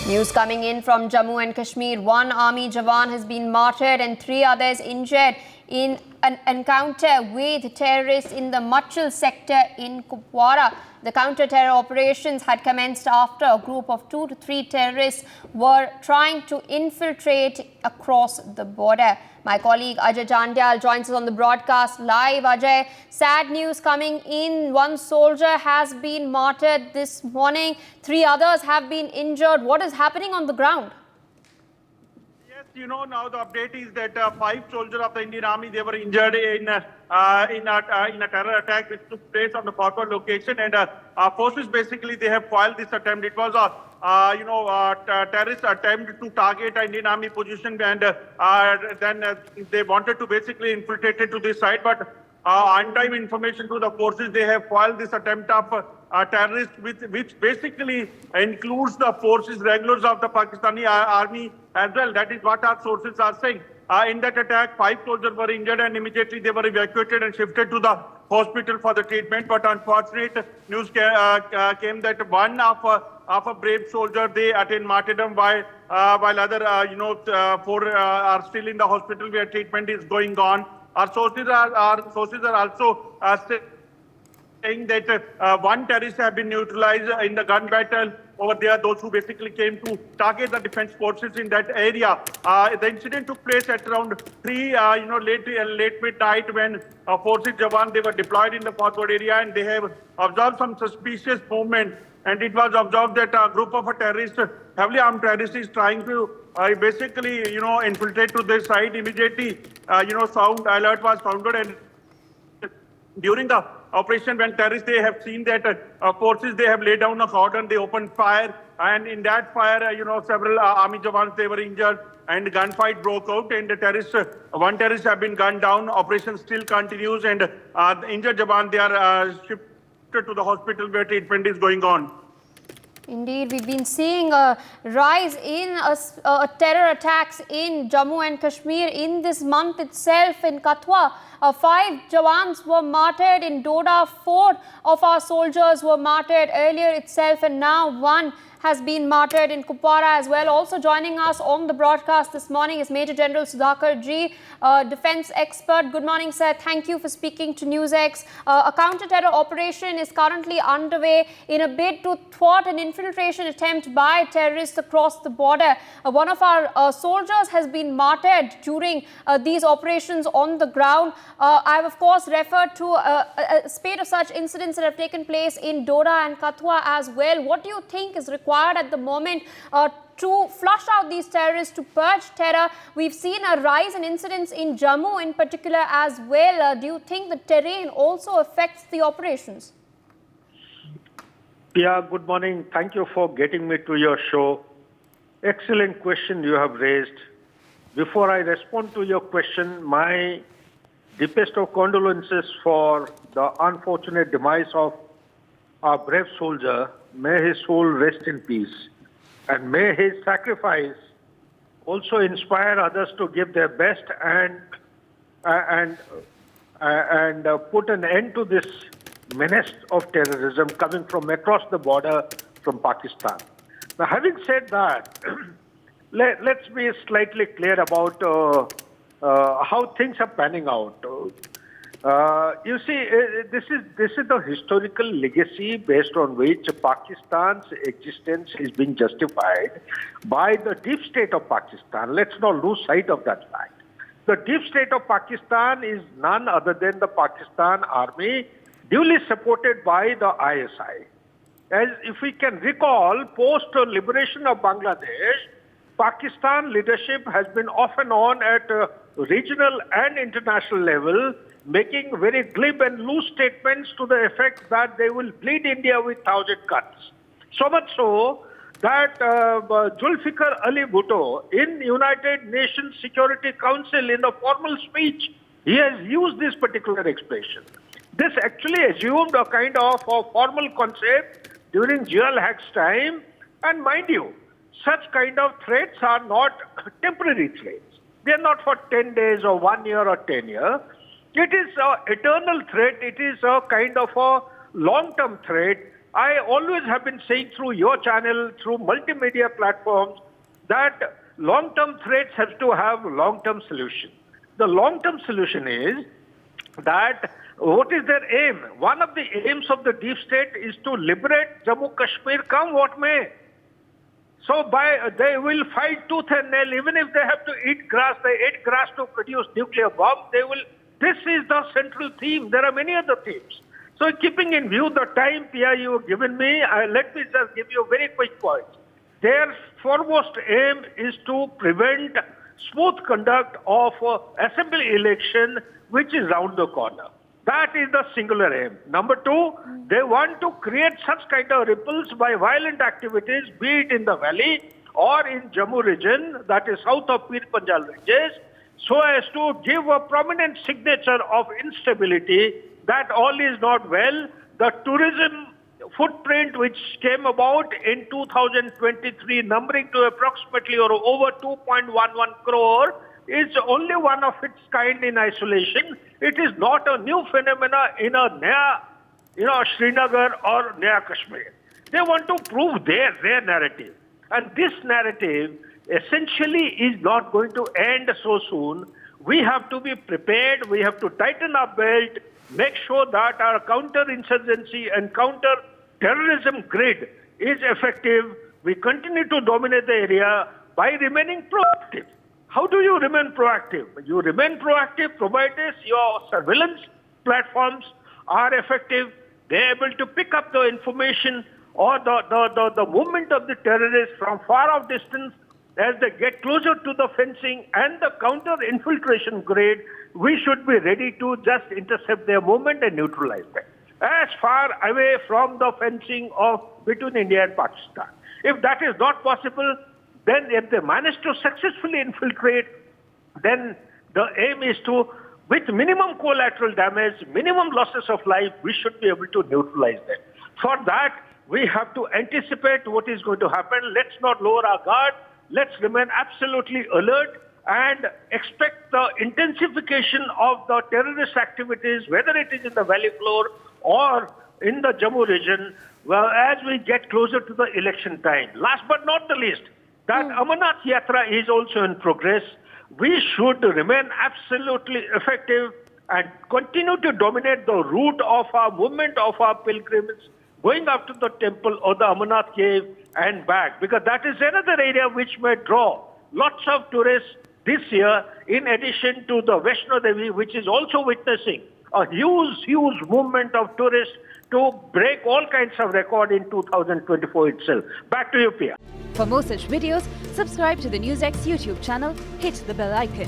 News coming in from Jammu and Kashmir. One army Jawan has been martyred and 3 others injured in an encounter with terrorists in the Machil sector in Kupwara. The counter-terror operations had commenced after a group of 2 to 3 terrorists were trying to infiltrate across the border. My colleague Ajay Jandyal joins us on the broadcast live. Ajay, sad news coming in. One soldier has been martyred this morning. 3 others have been injured. What is happening on the ground? Yes, now the update is that 5 soldiers of the Indian Army, they were injured in a terror attack which took place on the forward location, and our forces basically they have foiled this attempt. It was a terrorist attempt to target an Indian Army position, and then they wanted to basically infiltrate it to this side, but on time information to the forces, they have foiled this attempt of terrorists, which basically includes the forces, regulars of the Pakistani army as well. That is what our sources are saying. In that attack, 5 soldiers were injured, and immediately they were evacuated and shifted to the hospital for the treatment. But unfortunate news came that one of a brave soldier, they attained martyrdom, while other 4 are still in the hospital where treatment is going on. Our sources are also saying that 1 terrorist have been neutralized in the gun battle over there, those who basically came to target the defense forces in that area. The incident took place at around 3, late midnight, when forces Jawan, they were deployed in the forward area, and they have observed some suspicious movement. And it was observed that a group of terrorists, heavily armed terrorists, is trying to basically, infiltrate to this side. Immediately, sound alert was sounded, and during the operation, when terrorists, they have seen that forces, they have laid down a cordon, they opened fire, and in that fire, several army Jawans, they were injured, and gunfight broke out, and the terrorists, 1 terrorist have been gunned down. Operation still continues, and the injured Jawan, they are shifted to the hospital where treatment is going on. Indeed, we've been seeing a rise in terror attacks in Jammu and Kashmir in this month itself. In Kathua, 5 Jawans were martyred. In Doda, 4 of our soldiers were martyred earlier itself, and now 1 has been martyred in Kupwara as well. Also joining us on the broadcast this morning is Major General Sudhakar G, defense expert. Good morning, sir. Thank you for speaking to NewsX. A counter-terror operation is currently underway in a bid to thwart an infiltration attempt by terrorists across the border. One of our soldiers has been martyred during these operations on the ground. I've, of course, referred to a spate of such incidents that have taken place in Doda and Kathua as well. What do you think is required at the moment to flush out these terrorists, to purge terror? We've seen a rise in incidents in Jammu in particular as well. Do you think the terrain also affects the operations? Yeah, good morning. Thank you for getting me to your show. Excellent question you have raised. Before I respond to your question, my deepest of condolences for the unfortunate demise of our brave soldier. May his soul rest in peace. And may his sacrifice also inspire others to give their best and put an end to this menace of terrorism coming from across the border from Pakistan. Now, having said that, let's be slightly clear about how things are panning out. You see, this is the historical legacy based on which Pakistan's existence is being justified by the deep state of Pakistan. Let's not lose sight of that fact. The deep state of Pakistan is none other than the Pakistan army, duly supported by the ISI. As if we can recall, post-liberation of Bangladesh, Pakistan leadership has been off and on at regional and international level, making very glib and loose statements to the effect that they will bleed India with 1,000 cuts. So much so that Zulfikar Ali Bhutto in United Nations Security Council, in a formal speech, he has used this particular expression. This actually assumed a kind of a formal concept during General Haque's time. And mind you, such kind of threats are not temporary threats. They are not for 10 days or 1 year or 10 years. It is an eternal threat. It is a kind of a long-term threat I always have been saying through your channel, through multimedia platforms, that long-term threats have to have long-term solution. The long-term solution is that what is their aim? One of the aims of the deep state is to liberate Jammu Kashmir, come what may. So they will fight tooth and nail, even if they have to eat grass, they eat grass to produce nuclear bomb, they will. This is the central theme. There are many other themes. So keeping in view the time, Pia, you have given me, let me just give you a very quick point. Their foremost aim is to prevent smooth conduct of assembly election, which is round the corner. That is the singular aim. Number two, they want to create such kind of ripples by violent activities, be it in the valley or in Jammu region, that is south of Pir Panjal ranges, so as to give a prominent signature of instability that all is not well. The tourism footprint which came about in 2023, numbering to approximately or over 2.11 crore, is only one of its kind in isolation. It is not a new phenomena in a near, Srinagar or near Kashmir. They want to prove their narrative. And this narrative essentially is not going to end so soon. We have to be prepared. We have to tighten our belt, make sure that our counter-insurgency and counter-terrorism grid is effective. We continue to dominate the area by remaining proactive. How do you remain proactive? You remain proactive provided your surveillance platforms are effective. They're able to pick up the information or the movement of the terrorists from far off distance as they get closer to the fencing and the counter-infiltration grid. We should be ready to just intercept their movement and neutralize them as far away from the fencing of between India and Pakistan. If that is not possible, then if they manage to successfully infiltrate, then the aim is to, with minimum collateral damage, minimum losses of life, we should be able to neutralize them. For that, we have to anticipate what is going to happen. Let's not lower our guard. Let's remain absolutely alert and expect the intensification of the terrorist activities, whether it is in the valley floor or in the Jammu region, well, as we get closer to the election time. Last but not the least, that Amarnath Yatra is also in progress. We should remain absolutely effective and continue to dominate the route of our movement of our pilgrims going up to the temple or the Amarnath cave and back, because that is another area which may draw lots of tourists this year, in addition to the Vaishno Devi, which is also witnessing a huge movement of tourists to break all kinds of record in 2024 itself. Back to you, Pia. For more such videos, subscribe to the NewsX YouTube channel, hit the bell icon.